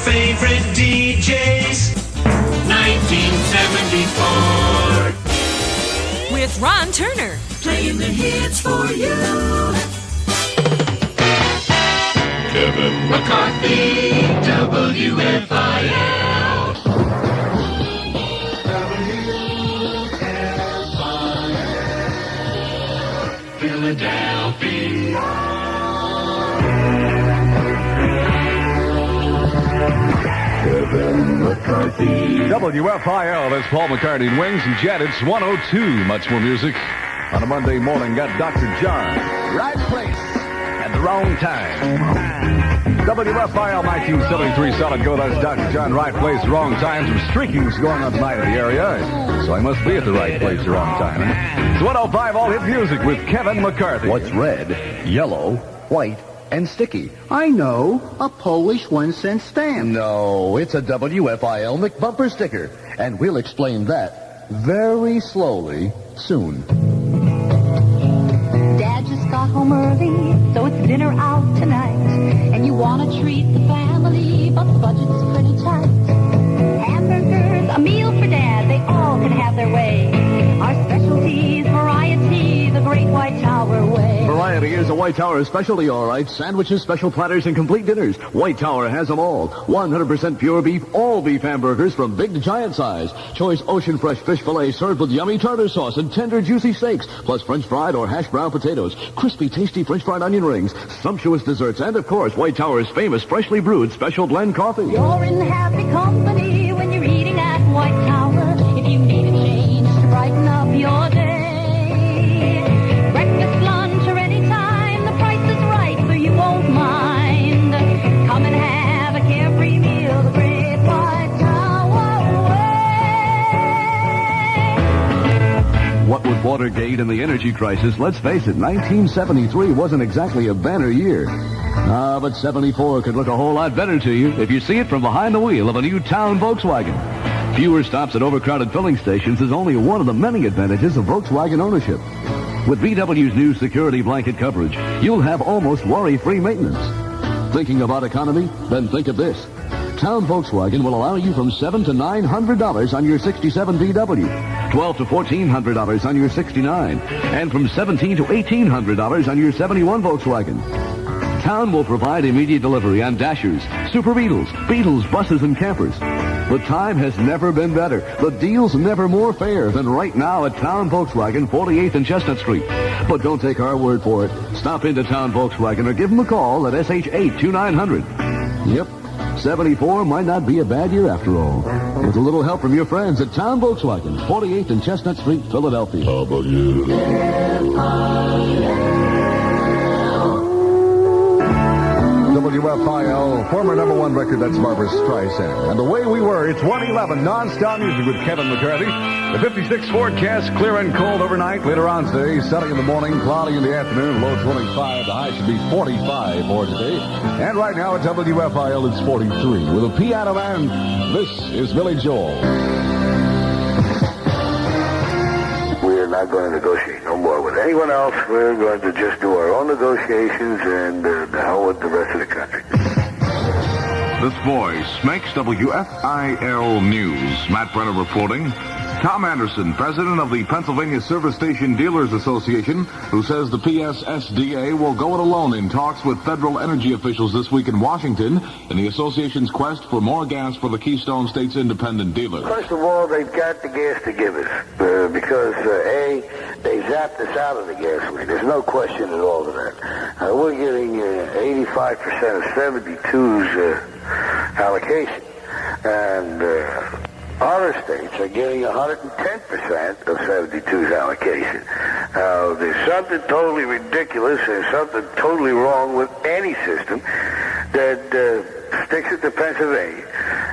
favorite DJs. 1974. With Ron Turner. Playing the hits for you. Kevin McCarthy, WFIL. WFIL. Philadelphia. Kevin McCarthy. WFIL, that's Paul McCartney and Wings and Jet. It's 102. Much more music on a Monday morning. Got Dr. John. Right place at the wrong time. WFIL 1973 solid go. That's Dr. John. Right place, wrong time. Some streaking's going on tonight in the area. So I must be at the right place, the wrong time. It's 105 all hit music with Kevin McCarthy. What's red, yellow, white, and sticky? I know, a Polish 1-cent stamp. No, it's a WFIL McBumper sticker. And we'll explain that very slowly soon. Dad just got home early, so it's dinner out tonight. And you want to treat the family, but the budget's pretty tight. Hamburgers, a meal for Dad, they all can have their way. Our specialties, variety, the Great White Tower way. Variety is a White Tower specialty, all right. Sandwiches, special platters, and complete dinners. White Tower has them all. 100% pure beef, all beef hamburgers from big to giant size. Choice ocean fresh fish fillet served with yummy tartar sauce and tender juicy steaks. Plus French fried or hash brown potatoes. Crispy, tasty French fried onion rings. Sumptuous desserts. And, of course, White Tower's famous freshly brewed special blend coffee. You're in happy company when you're eating at White Tower. If you need a change to brighten up your day. Breakfast, lunch, or any time, the price is right, so you won't mind. Come and have a carefree meal, the Great White Tower way. What with Watergate and the energy crisis, let's face it, 1973 wasn't exactly a banner year. But 74 could look a whole lot better to you if you see it from behind the wheel of a new Town Volkswagen. Fewer stops at overcrowded filling stations is only one of the many advantages of Volkswagen ownership. With VW's new security blanket coverage, you'll have almost worry-free maintenance. Thinking about economy? Then think of this. Town Volkswagen will allow you from $700 to $900 on your 67 VW, $1,200 to $1,400 on your 69, and from $1,700 to $1,800 on your 71 Volkswagen. Town will provide immediate delivery on Dashers, Super Beetles, buses, and campers. The time has never been better. The deal's never more fair than right now at Town Volkswagen, 48th and Chestnut Street. But don't take our word for it. Stop into Town Volkswagen or give them a call at SH82900. Yep, 74 might not be a bad year after all. With a little help from your friends at Town Volkswagen, 48th and Chestnut Street, Philadelphia. How about you? WFIL, former number one record, that's Barbra Streisand. And the way we were, it's 111 non-stop music with Kevin McCarthy. The 56 forecast, clear and cold overnight. Later on today, sunny in the morning, cloudy in the afternoon, low 25. The high should be 45 for today. And right now at WFIL, it's 43. With a piano man, this is Billy Joel. We're not going to negotiate no more with anyone else. We're going to just do our own negotiations and the hell with the rest of the country. This voice makes WFIL News. Matt Brenner reporting. Tom Anderson, president of the Pennsylvania Service Station Dealers Association, who says the PSSDA will go it alone in talks with federal energy officials this week in Washington in the association's quest for more gas for the Keystone State's independent dealers. First of all, they've got the gas to give us because, A, they zapped us out of the gasoline. There's no question at all of that. We're getting 85% of 72's allocation. And other states are getting 110% of 72's allocation. Now, there's something totally ridiculous and something totally wrong with any system that sticks it to Pennsylvania.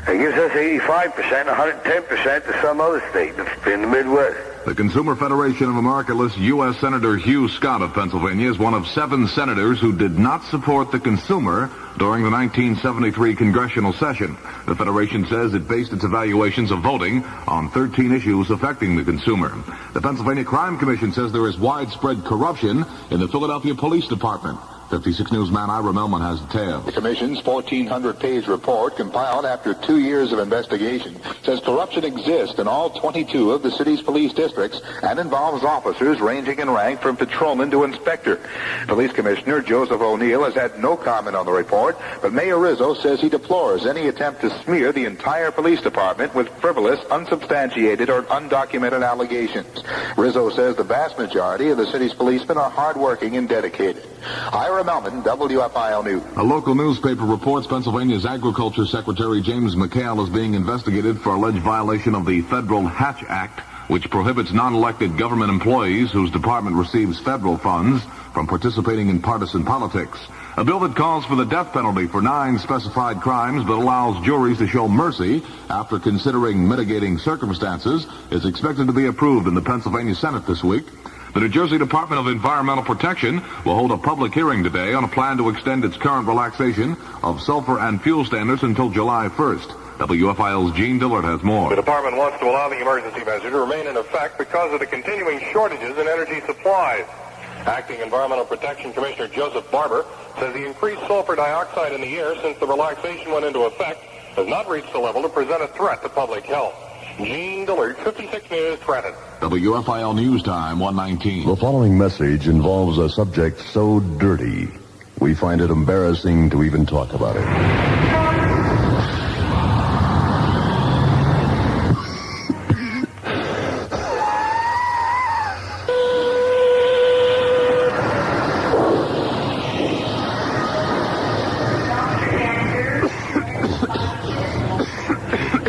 It gives us 85%, 110% to some other state in the Midwest. The Consumer Federation of America lists U.S. Senator Hugh Scott of Pennsylvania as one of 7 senators who did not support the consumer during the 1973 congressional session. The Federation says it based its evaluations of voting on 13 issues affecting the consumer. The Pennsylvania Crime Commission says there is widespread corruption in the Philadelphia Police Department. 56 Newsman Ira Melman has details. The Commission's 1,400-page report, compiled after 2 years of investigation, says corruption exists in all 22 of the city's police districts and involves officers ranging in rank from patrolman to inspector. Police Commissioner Joseph O'Neill has had no comment on the report, but Mayor Rizzo says he deplores any attempt to smear the entire police department with frivolous, unsubstantiated, or undocumented allegations. Rizzo says the vast majority of the city's policemen are hardworking and dedicated. Ira Melman, WFIL News. A local newspaper reports Pennsylvania's Agriculture Secretary James McCarthy is being investigated for alleged violation of the Federal Hatch Act, which prohibits non-elected government employees whose department receives federal funds from participating in partisan politics. A bill that calls for the death penalty for 9 specified crimes but allows juries to show mercy after considering mitigating circumstances is expected to be approved in the Pennsylvania Senate this week. The New Jersey Department of Environmental Protection will hold a public hearing today on a plan to extend its current relaxation of sulfur and fuel standards until July 1st. WFIL's Gene Dillard has more. The department wants to allow the emergency measure to remain in effect because of the continuing shortages in energy supplies. Acting Environmental Protection Commissioner Joseph Barber says the increased sulfur dioxide in the air since the relaxation went into effect has not reached the level to present a threat to public health. Gene Dillard, 56 News, Trenton. WFIL News Time, 1:19. The following message involves a subject so dirty, we find it embarrassing to even talk about it.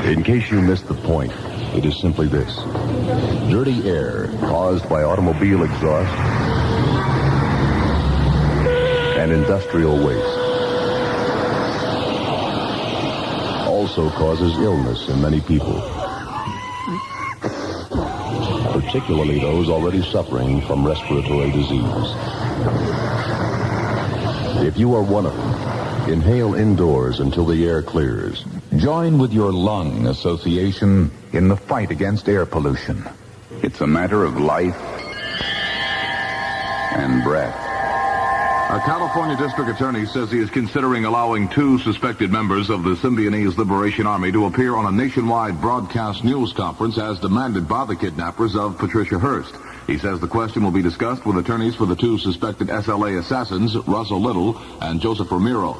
In case you missed the point, it is simply this. Dirty air caused by automobile exhaust and industrial waste also causes illness in many people, particularly those already suffering from respiratory disease. If you are one of them, inhale indoors until the air clears. Join with your lung association in the fight against air pollution. It's a matter of life and breath. A California district attorney says he is considering allowing 2 suspected members of the Symbionese Liberation Army to appear on a nationwide broadcast news conference as demanded by the kidnappers of Patricia Hearst. He says the question will be discussed with attorneys for the 2 suspected SLA assassins, Russell Little and Joseph Ramiro.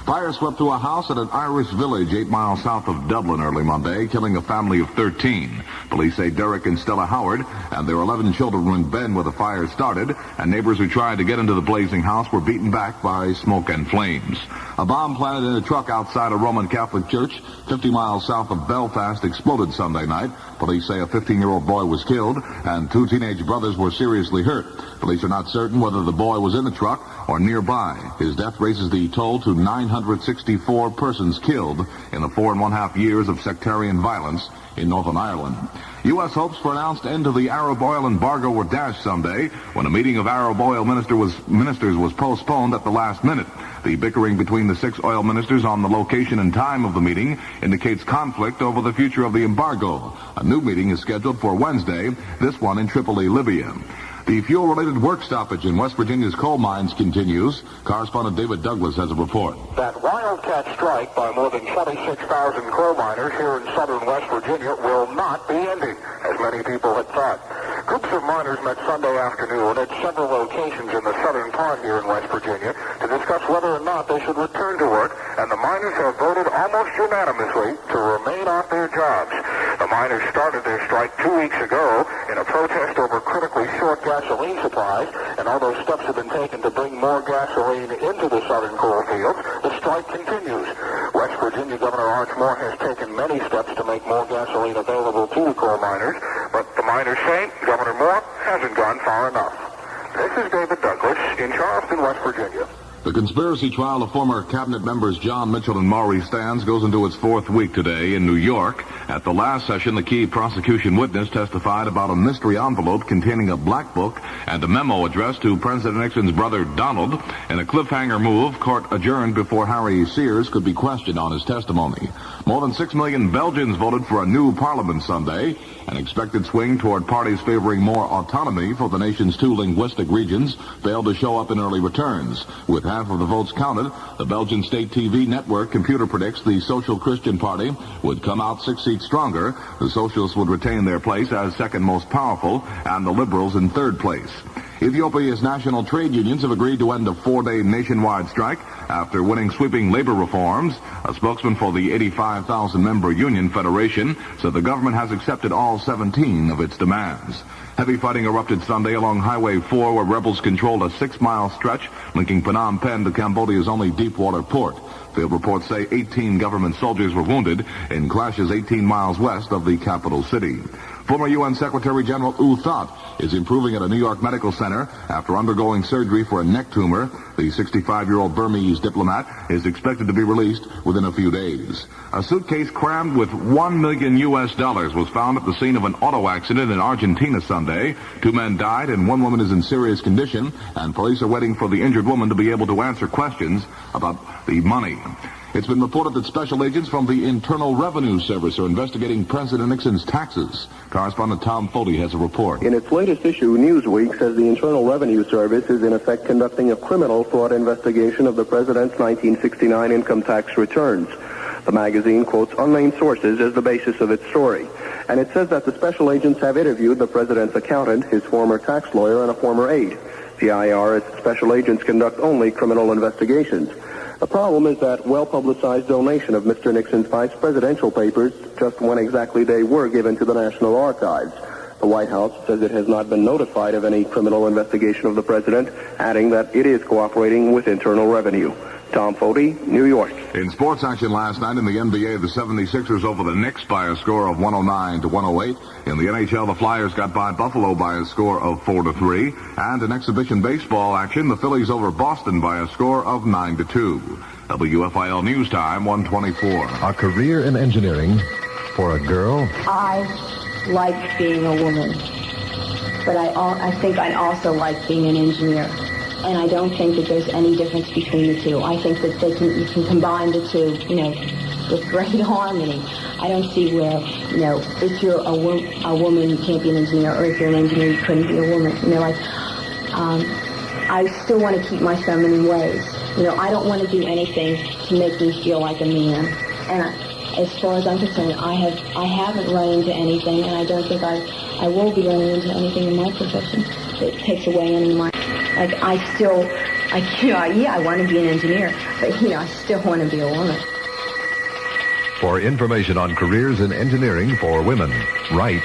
Fire swept through a house at an Irish village 8 miles south of Dublin early Monday, killing a family of 13. Police say Derek and Stella Howard and their 11 children were in bed where the fire started, and neighbors who tried to get into the blazing house were beaten back by smoke and flames. A bomb planted in a truck outside a Roman Catholic church 50 miles south of Belfast exploded Sunday night. Police say a 15-year-old boy was killed and 2 teenage brothers were seriously hurt. Police are not certain whether the boy was in the truck or nearby. His death raises the toll to 964 persons killed in the 4.5 years of sectarian violence in Northern Ireland. U.S. hopes for announced end to the Arab oil embargo were dashed Sunday when a meeting of Arab oil ministers was postponed at the last minute. The bickering between the 6 oil ministers on the location and time of the meeting indicates conflict over the future of the embargo. A new meeting is scheduled for Wednesday, this one in Tripoli, Libya. The fuel-related work stoppage in West Virginia's coal mines continues. Correspondent David Douglas has a report. That wildcat strike by more than 26,000 coal miners here in southern West Virginia will not be ending, as many people had thought. Groups of miners met Sunday afternoon at several locations in the southern part here in West Virginia to discuss whether or not they should return to work, and the miners have voted almost unanimously to remain off their jobs. The miners started their strike 2 weeks ago in a protest over critically short gasoline supplies, and although steps have been taken to bring more gasoline into the southern coal fields, the strike continues. West Virginia Governor Arch Moore has taken many steps to make more gasoline available to the coal miners, but the miners say Governor Moore hasn't gone far enough. This is David Douglas in Charleston, West Virginia. The conspiracy trial of former cabinet members John Mitchell and Maurice Stans goes into its 4th week today in New York. At the last session, the key prosecution witness testified about a mystery envelope containing a black book and a memo addressed to President Nixon's brother Donald. In a cliffhanger move, court adjourned before Harry Sears could be questioned on his testimony. More than 6 million Belgians voted for a new parliament Sunday. An expected swing toward parties favoring more autonomy for the nation's 2 linguistic regions failed to show up in early returns, with half of the votes counted. The Belgian state TV network computer predicts the Social Christian Party would come out 6 seats stronger. The Socialists would retain their place as second most powerful, and the Liberals in third place. Ethiopia's national trade unions have agreed to end a 4-day nationwide strike after winning sweeping labor reforms. A spokesman for the 85,000-member union federation said the government has accepted all 17 of its demands. Heavy fighting erupted Sunday along Highway 4, where rebels controlled a 6-mile stretch linking Phnom Penh to Cambodia's only deep-water port. Field reports say 18 government soldiers were wounded in clashes 18 miles west of the capital city. Former UN Secretary General U Thant is improving at a New York medical center after undergoing surgery for a neck tumor. The 65-year-old Burmese diplomat is expected to be released within a few days. A suitcase crammed with $1 million was found at the scene of an auto accident in Argentina Sunday. 2 men died and 1 woman is in serious condition, and police are waiting for the injured woman to be able to answer questions about the money. It's been reported that special agents from the Internal Revenue Service are investigating President Nixon's taxes. Correspondent Tom Fody has a report. In its latest issue, Newsweek says the Internal Revenue Service is in effect conducting a criminal fraud investigation of the president's 1969 income tax returns. The magazine quotes unnamed sources as the basis of its story. And it says that the special agents have interviewed the president's accountant, his former tax lawyer, and a former aide. The IRS special agents conduct only criminal investigations. The problem is that well-publicized donation of Mr. Nixon's vice presidential papers, just when exactly they were given to the National Archives. The White House says it has not been notified of any criminal investigation of the president, adding that it is cooperating with Internal Revenue. Tom Fody, New York. In sports action last night in the NBA, the 76ers over the Knicks by a score of 109-108. In the NHL, the Flyers got by Buffalo by a score of 4-3. And in exhibition baseball action, the Phillies over Boston by a score of 9-2. WFIL News Time, 124. A career in engineering for a girl? I like being a woman, but I think I also like being an engineer. And I don't think that there's any difference between the two. I think that you can combine the two, with great harmony. I don't see where, if you're a woman, you can't be an engineer, or if you're an engineer, you couldn't be a woman. I still want to keep my feminine ways. I don't want to do anything to make me feel like a man. And as far as I'm concerned, I haven't run into anything, and I don't think I will be running into anything in my profession that takes away any of my... I want to be an engineer, but, I still want to be a woman. For information on careers in engineering for women, write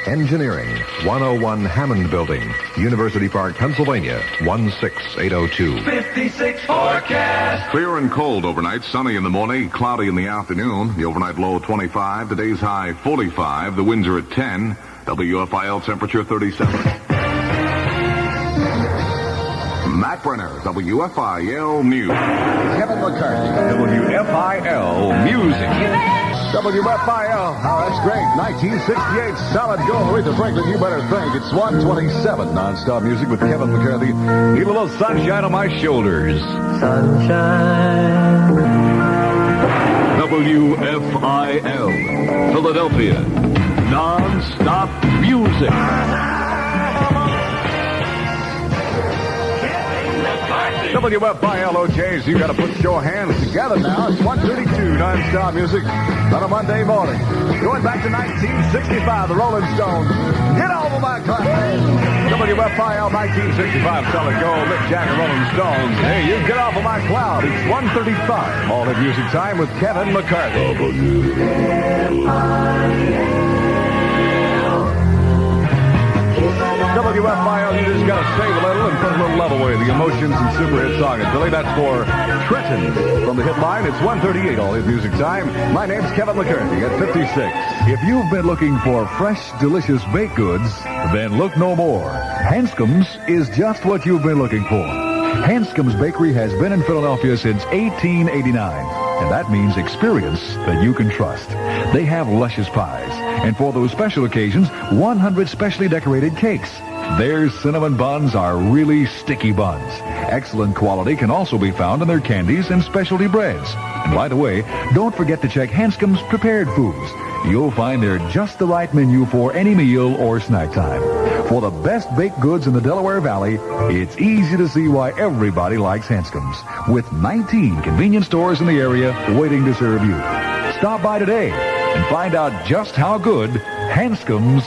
Engineering, 101 Hammond Building, University Park, Pennsylvania, 16802. 56 forecast. Clear and cold overnight, sunny in the morning, cloudy in the afternoon. The overnight low 25, today's high 45. The winds are at 10. WFIL temperature 37. Matt Brenner, WFIL News. Kevin McCarthy, WFIL Music. WFIL, that's great. 1968 solid gold. Aretha Franklin, you better think. It's 127 nonstop music with Kevin McCarthy. Need a little sunshine on my shoulders. Sunshine. WFIL, Philadelphia. Nonstop music. WFIL OJs, you got to put your hands together now. It's 132 non-stop music on a Monday morning. Going back to 1965, the Rolling Stones. Get over my cloud. WFIL 1965, solid gold, Mick Jagger, Rolling Stones. Hey, you get off of my cloud. It's 135. All the music time with Kevin McCarthy. WFIL, you just got to save a little and put a little love away. The Emotions and Super Hit Song. And Billy, that's for Trenton. From the hit line, it's 138, all his music time. My name's Kevin McCarthy at 56. If you've been looking for fresh, delicious baked goods, then look no more. Hanscom's is just what you've been looking for. Hanscom's Bakery has been in Philadelphia since 1889. And that means experience that you can trust. They have luscious pies. And for those special occasions, 100 specially decorated cakes. Their cinnamon buns are really sticky buns. Excellent quality can also be found in their candies and specialty breads. And by the way, don't forget to check Hanscom's Prepared Foods. You'll find they're just the right menu for any meal or snack time. For the best baked goods in the Delaware Valley, it's easy to see why everybody likes Hanscom's, with 19 convenience stores in the area waiting to serve you. Stop by today and find out just how good Hanscom's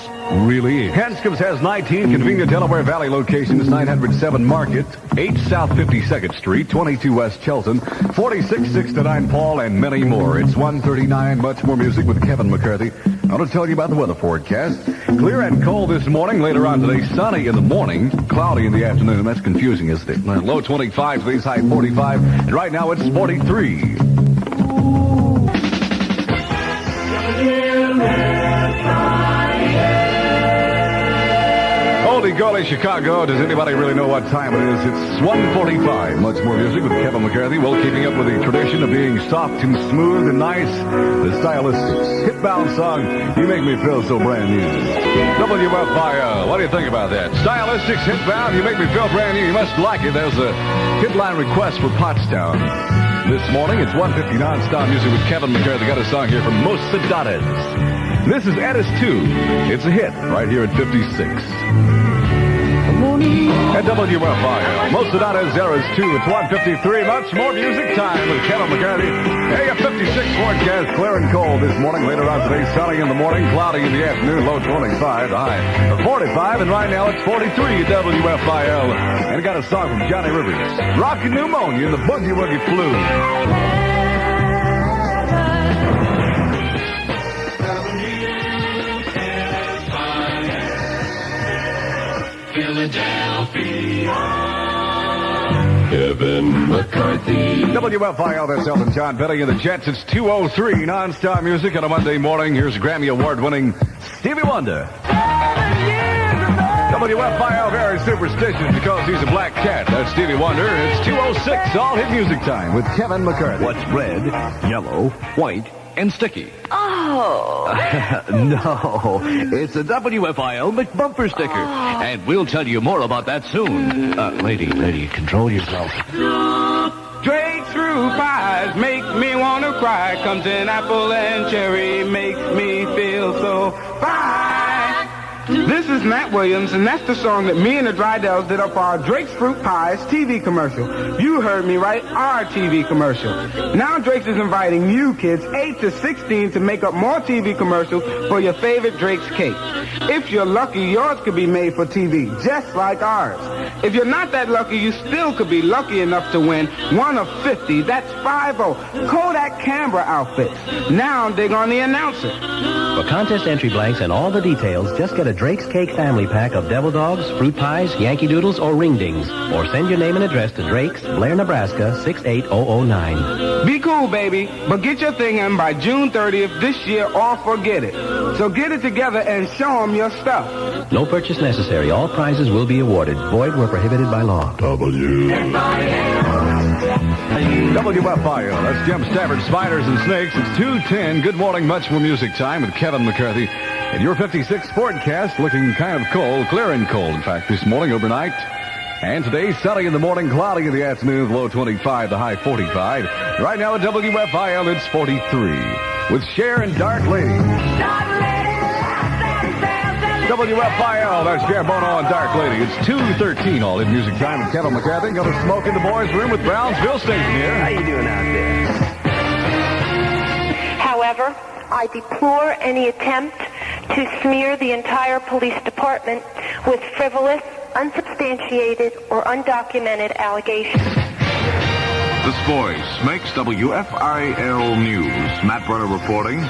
really is. Hanscom's has 19 convenient Delaware Valley locations, 907 Market, 8 South 52nd Street, 22 West Chelton, 4669 Paul, and many more. It's 1:39, much more music with Kevin McCarthy. I want to tell you about the weather forecast. Clear and cold this morning. Later on today, sunny in the morning, cloudy in the afternoon. That's confusing, isn't it? Low 25, today's high 45, and right now it's 43. Holy golly, Chicago. Does anybody really know what time it is? It's 1:45. Much more music with Kevin McCarthy. Well, keeping up with the tradition of being soft and smooth and nice. The Stylistics hit-bound song, You Make Me Feel So Brand New. WFIL. What do you think about that? Stylistics hit-bound, You Make Me Feel Brand New. You must like it. There's a headline request for Pottstown this morning. It's 1:50 non-stop music with Kevin McCarthy. Got a song here from Mosadades. This is Edis 2. It's a hit right here at 56. At WFIL, Mosadades Eras 2. It's 1:53. Much more music time with Kevin McCarthy. Hey, a 56 forecast, clear and cold this morning. Later on today, sunny in the morning, cloudy in the afternoon, low 25, the high of 45, and right now it's 43 at WFIL. And I got a song from Johnny Rivers, Rockin' Pneumonia in the Boogie Woogie Flu. Philadelphia. Kevin McCarthy. WFIL, that's Elton John Petty and the Jets. It's 2:03 non-stop music on a Monday morning. Here's Grammy Award-winning Stevie Wonder. WFIL, very superstitious because he's a black cat. That's Stevie Wonder. It's 2:06, all-hit music time with Kevin McCarthy. What's red, yellow, white, and sticky? Oh. No, it's a WFIL McBumper sticker. And we'll tell you more about that soon. Lady, control yourself. Drake's fruit pies make me want to cry. Comes in apple and cherry, makes me feel so fine. This is Matt Williams, and that's the song that me and the Drydells did up our Drake's Fruit Pies TV commercial. You heard me right, our TV commercial. Now Drake's is inviting you kids 8 to 16 to make up more TV commercials for your favorite Drake's cake. If you're lucky, yours could be made for TV, just like ours. If you're not that lucky, you still could be lucky enough to win one of 50, that's 50, Kodak Canberra outfits. Now dig on the announcer. For contest entry blanks and all the details, just get a Drake's Cake family pack of Devil Dogs, Fruit Pies, Yankee Doodles, or Ring Dings. Or send your name and address to Drake's, Blair, Nebraska, 68009. Be cool, baby, but get your thing in by June 30th this year or forget it. So get it together and show them your stuff. No purchase necessary. All prizes will be awarded. Void where prohibited by law. WFIL, that's Jim Stafford, Spiders and Snakes. It's 2:10. Good morning, much more music time with Kevin McCarthy. And your 56 forecast looking kind of cold, clear and cold, in fact, this morning overnight. And today, sunny in the morning, cloudy in the afternoon, low 25, the high 45. Right now at WFIL, it's 43. With Cher and Dark Lady. WFIL, that's Cher Bono and Dark Lady. It's 2:13, all in music time with Kevin McCarthy. Going to smoke in the boys' room with Brownsville Station here. How you doing out there? However, I deplore any attempt to smear the entire police department with frivolous, unsubstantiated, or undocumented allegations. This voice makes WFIL News. Matt Brenner reporting.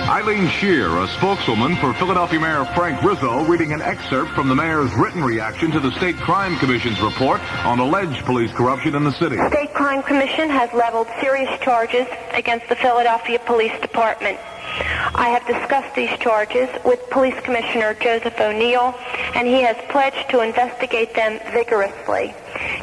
Eileen Shear, a spokeswoman for Philadelphia Mayor Frank Rizzo, reading an excerpt from the mayor's written reaction to the State Crime Commission's report on alleged police corruption in the city. The State Crime Commission has leveled serious charges against the Philadelphia Police Department. I have discussed these charges with Police Commissioner Joseph O'Neill, and he has pledged to investigate them vigorously.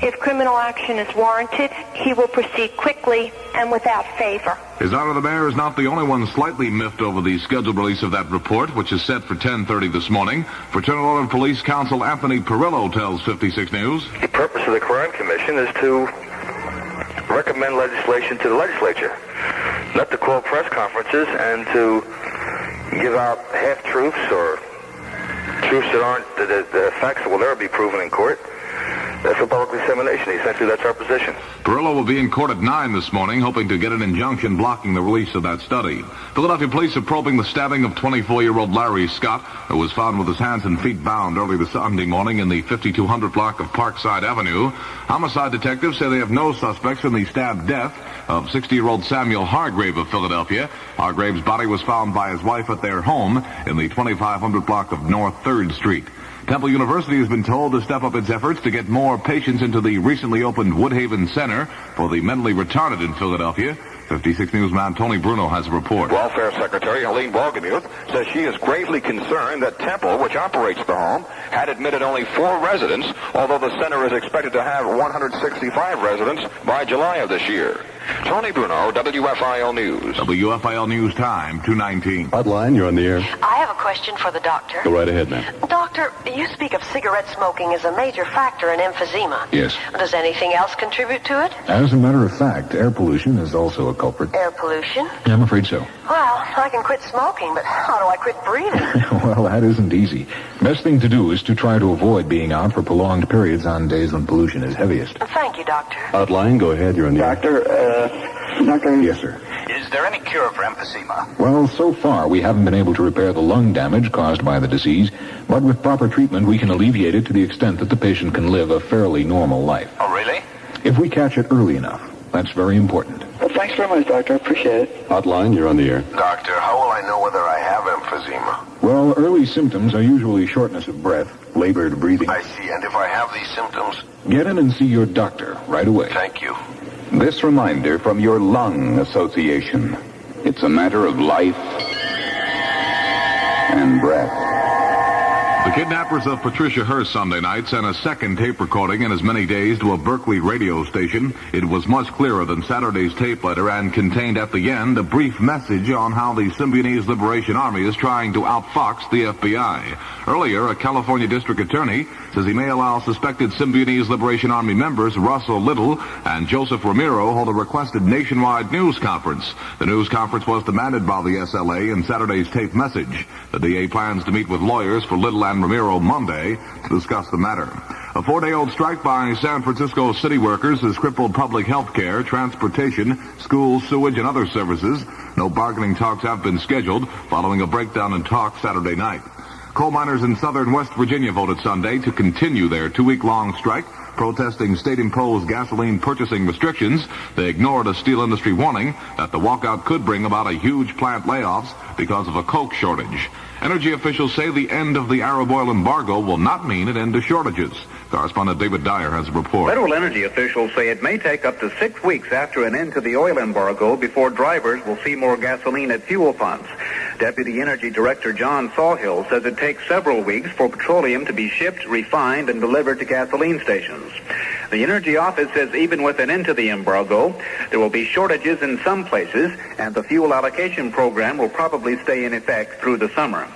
If criminal action is warranted, he will proceed quickly and without favor. His Honor the Mayor is not the only one slightly miffed over the scheduled release of that report, which is set for 10:30 this morning. Fraternal Order of Police Counsel Anthony Perillo tells 56 News. The purpose of the Crime Commission is to recommend legislation to the legislature, not to call press conferences and to give out half-truths or truths that aren't, the facts that will never be proven in court. That's a public dissemination. Essentially, that's our position. Perillo will be in court at 9 this morning, hoping to get an injunction blocking the release of that study. Philadelphia police are probing the stabbing of 24-year-old Larry Scott, who was found with his hands and feet bound early this Sunday morning in the 5200 block of Parkside Avenue. Homicide detectives say they have no suspects in the stabbed death of 60-year-old Samuel Hargrave of Philadelphia. Hargrave's body was found by his wife at their home in the 2500 block of North 3rd Street. Temple University has been told to step up its efforts to get more patients into the recently opened Woodhaven Center for the mentally retarded in Philadelphia. 56 Newsman Tony Bruno has a report. Welfare Secretary Helene Balgamuth says she is gravely concerned that Temple, which operates the home, had admitted only 4 residents, although the center is expected to have 165 residents by July of this year. Tony Bruno, WFIL News. WFIL News time, 2:19. Hotline, you're on the air. I have a question for the doctor. Go right ahead, ma'am. Doctor, you speak of cigarette smoking as a major factor in emphysema. Yes. Does anything else contribute to it? As a matter of fact, air pollution is also a culprit. Air pollution? Yeah, I'm afraid so. Well, I can quit smoking, but how do I quit breathing? Well, that isn't easy. Best thing to do is to try to avoid being out for prolonged periods on days when pollution is heaviest. Thank you, doctor. Hotline, go ahead, you're on the air. Doctor? Yes, sir. Is there any cure for emphysema? Well, so far we haven't been able to repair the lung damage caused by the disease, but with proper treatment we can alleviate it to the extent that the patient can live a fairly normal life. Oh, really? If we catch it early enough. That's very important. Well, thanks very much, Doctor. I appreciate it. Hotline, you're on the air. Doctor, how will I know whether I have emphysema? Well, early symptoms are usually shortness of breath, labored breathing. I see. And if I have these symptoms? Get in and see your doctor right away. Thank you. This reminder from your lung association. It's a matter of life and breath. The kidnappers of Patricia Hearst Sunday night sent a second tape recording in as many days to a Berkeley radio station. It was much clearer than Saturday's tape letter and contained at the end a brief message on how the Symbionese Liberation Army is trying to outfox the FBI. Earlier, a California district attorney says he may allow suspected Symbionese Liberation Army members Russell Little and Joseph Ramiro hold a requested nationwide news conference. The news conference was demanded by the SLA in Saturday's tape message. The DA plans to meet with lawyers for Little and Ramiro Monday to discuss the matter. A 4-day-old strike by San Francisco city workers has crippled public health care, transportation, schools, sewage, and other services. No bargaining talks have been scheduled following a breakdown in talks Saturday night. Coal miners in southern West Virginia voted Sunday to continue their 2-week-long strike, protesting state-imposed gasoline purchasing restrictions. They ignored a steel industry warning that the walkout could bring about a huge plant layoffs because of a coke shortage. Energy officials say the end of the Arab oil embargo will not mean an end to shortages. Correspondent David Dyer has a report. Federal energy officials say it may take up to 6 weeks after an end to the oil embargo before drivers will see more gasoline at fuel pumps. Deputy Energy Director John Sawhill says it takes several weeks for petroleum to be shipped, refined, and delivered to gasoline stations. The Energy Office says even with an end to the embargo, there will be shortages in some places, and the fuel allocation program will probably stay in effect through the summer.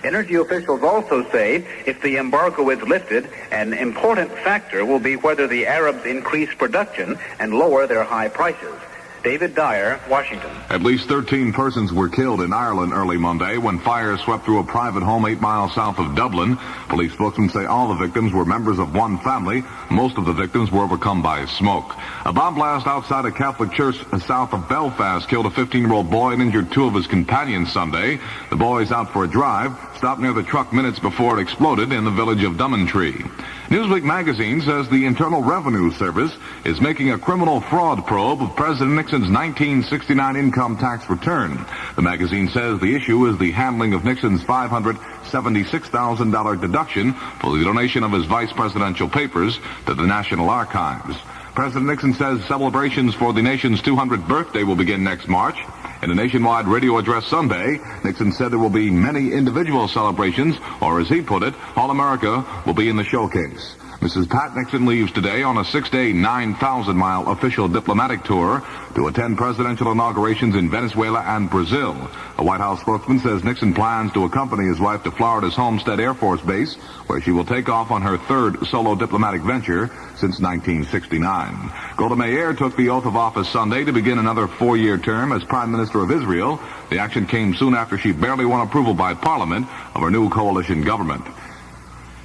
Energy officials also say if the embargo is lifted, an important factor will be whether the Arabs increase production and lower their high prices. David Dyer, Washington. At least 13 persons were killed in Ireland early Monday when fires swept through a private home 8 miles south of Dublin. Police spokesmen say all the victims were members of one family. Most of the victims were overcome by smoke. A bomb blast outside a Catholic church south of Belfast killed a 15-year-old boy and injured 2 of his companions Sunday. The boys out for a drive stopped near the truck minutes before it exploded in the village of Dummentree. Newsweek magazine says the Internal Revenue Service is making a criminal fraud probe of President Nixon's 1969 income tax return. The magazine says the issue is the handling of Nixon's $576,000 deduction for the donation of his vice presidential papers to the National Archives. President Nixon says celebrations for the nation's 200th birthday will begin next March. In a nationwide radio address Sunday, Nixon said there will be many individual celebrations, or as he put it, all America will be in the showcase. Mrs. Pat Nixon leaves today on a 6-day, 9,000-mile official diplomatic tour to attend presidential inaugurations in Venezuela and Brazil. A White House spokesman says Nixon plans to accompany his wife to Florida's Homestead Air Force Base, where she will take off on her 3rd solo diplomatic venture since 1969. Golda Meir took the oath of office Sunday to begin another 4-year term as Prime Minister of Israel. The action came soon after she barely won approval by Parliament of her new coalition government.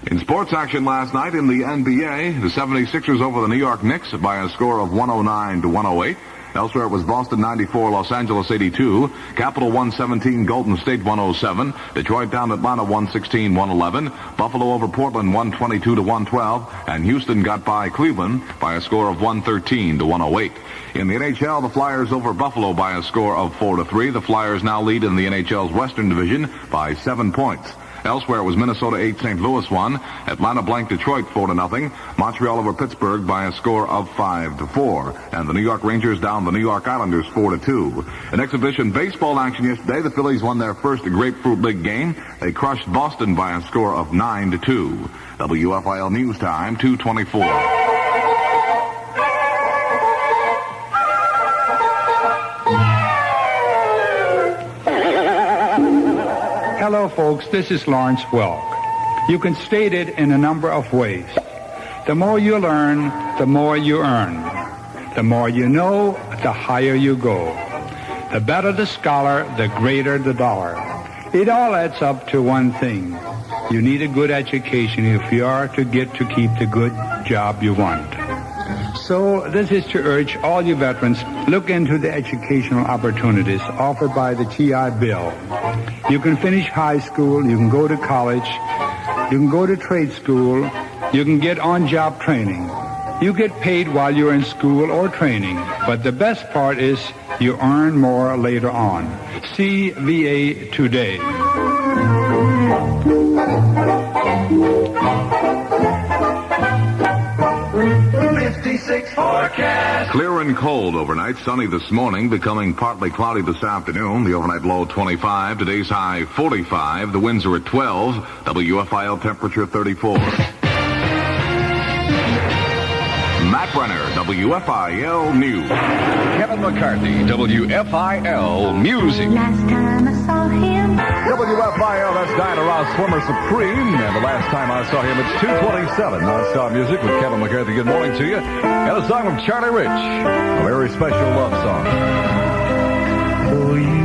In sports action last night in the NBA, the 76ers over the New York Knicks by a score of 109-108. Elsewhere, it was Boston 94, Los Angeles 82, Capital 117, Golden State 107, Detroit down Atlanta 116-111, Buffalo over Portland 122-112, and Houston got by Cleveland by a score of 113-108. In the NHL, the Flyers over Buffalo by a score of 4-3. The Flyers now lead in the NHL's Western Division by 7 points. Elsewhere, it was Minnesota 8, St. Louis 1, Atlanta blanked Detroit 4-0, Montreal over Pittsburgh by a score of 5-4, and the New York Rangers down the New York Islanders 4-2. In exhibition baseball action yesterday, the Phillies won their first Grapefruit League game. They crushed Boston by a score of 9-2. WFIL News Time, 2:24. Hello, folks. This is Lawrence Welk. You can state it in a number of ways. The more you learn, the more you earn. The more you know, the higher you go. The better the scholar, the greater the dollar. It all adds up to one thing. You need a good education if you are to get to keep the good job you want. So this is to urge all you veterans, look into the educational opportunities offered by the GI Bill. You can finish high school, you can go to college, you can go to trade school, you can get on-job training. You get paid while you're in school or training, but the best part is you earn more later on. See VA Today. 56 forecast. Clear and cold overnight. Sunny this morning, becoming partly cloudy this afternoon. The overnight low 25. Today's high 45. The winds are at 12. WFIL temperature 34. Matt Brenner, WFIL News. Kevin McCarthy, WFIL Music. Last time I saw him. WFIL, that's Diana Ross, Swimmer Supreme. And the last time I saw him, it's 2:27. Non-stop music with Kevin McCarthy. Good morning to you. And a song from Charlie Rich. A very special love song. For you.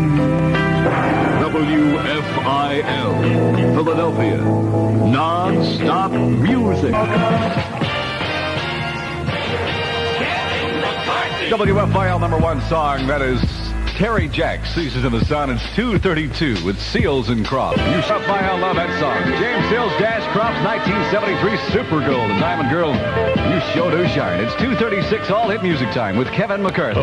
WFIL, Philadelphia. Non-stop music. WFIL number one song, that is Terry Jacks, Seasons in the Sun. It's 2:32 with Seals and Crops. You WFIL love that song. James Seals, Dash Crops, 1973 Super Gold. And Diamond Girl, you sure do shine. It's 2:36 all hit music time with Kevin McCarthy.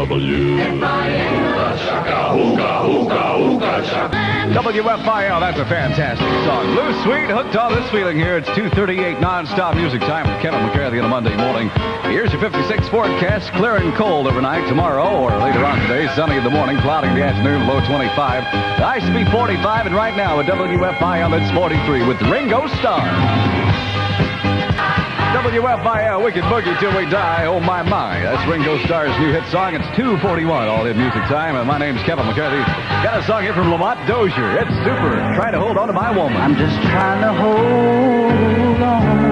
WFIL, that's a fantastic song. Blue Sweet, hooked on this feeling here. It's 2:38 non-stop music time with Kevin McCarthy on a Monday morning. Here's your 56 forecast. Clear and cold overnight. Tomorrow or later on today, sunny in the morning, cloudy in the afternoon, low 25. The high should be 45, and right now at WFIL it's 43 with Ringo Starr. WFIL, Wicked Boogie Till We Die, oh my my. That's Ringo Starr's new hit song. It's 2:41 all hit music time, and my name's Kevin McCarthy. Got a song here from Lamont Dozier. It's super. Trying to hold on to my woman. I'm just trying to hold on.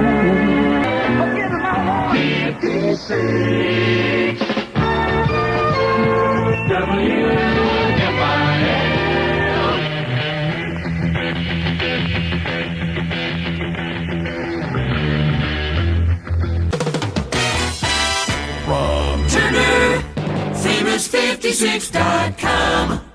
56 From Turner, famous56.com.